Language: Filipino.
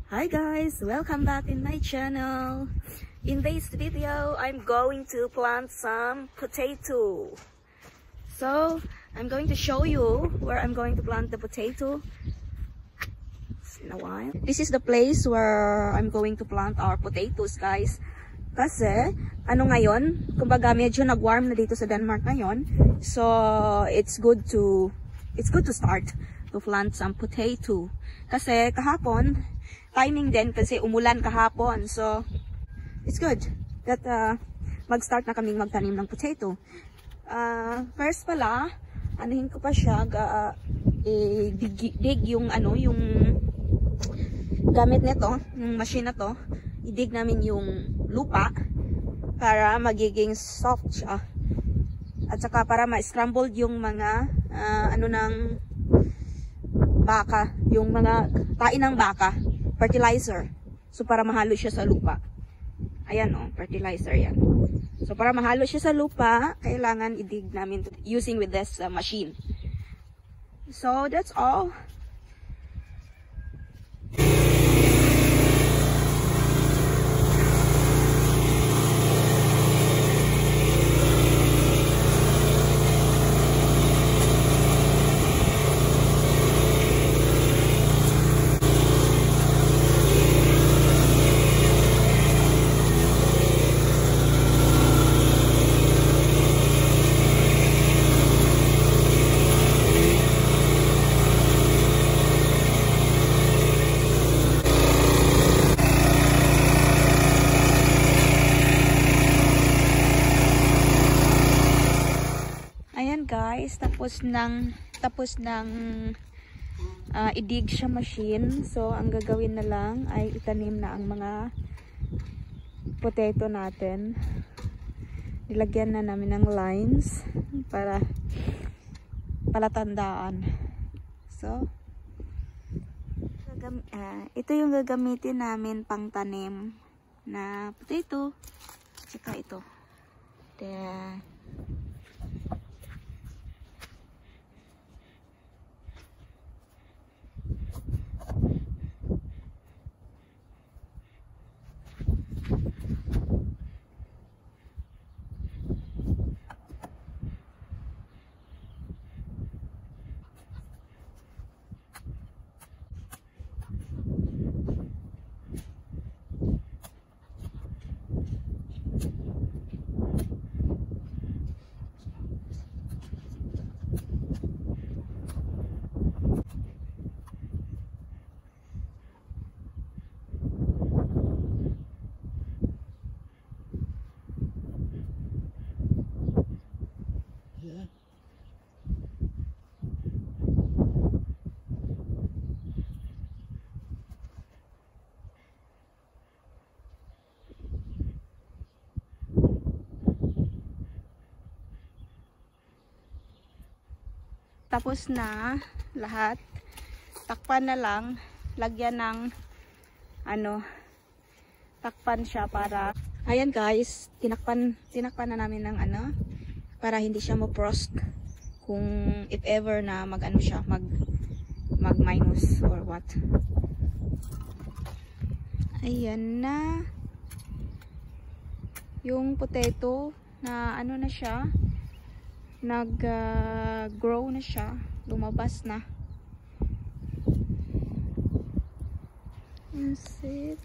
Hi guys, welcome back in my channel. In this video, I'm going to plant some potato. So, I'm going to show you where I'm going to plant the potato in a while. This is the place where I'm going to plant our potatoes, guys. Kasi, ngayon, kumbaga medyo nag-warm na dito sa Denmark ngayon. So, it's good to start to plant some potato. Kasi kahapon, timing din kasi umulan kahapon. So, it's good that mag-start na kaming magtanim ng potato. First pala, anuhin ko pa siya, dig yung yung gamit nito, yung machine na to, i-dig namin yung lupa para magiging soft siya. At saka para ma-scrambled yung mga ng baka, yung mga tain ng baka, fertilizer. So para mahalo siya sa lupa. Ayan fertilizer yan. So para mahalo siya sa lupa, kailangan i-dig namin using with this machine. So that's all. Guys, tapos ng i-dig siya machine. So ang gagawin na lang ay itanim na ang mga potato natin. Nilagyan na namin ng lines para palatandaan. So ito yung gagamitin namin pang tanim na potato. Tsaka ito. Tapos na lahat, takpan na lang, lagyan ng takpan siya para, ayan guys, tinakpan na namin ng para hindi siya mo-frost kung if ever na mag minus or what. Ayan na yung potato na na siya, nag-grow na siya, lumabas na. That's it.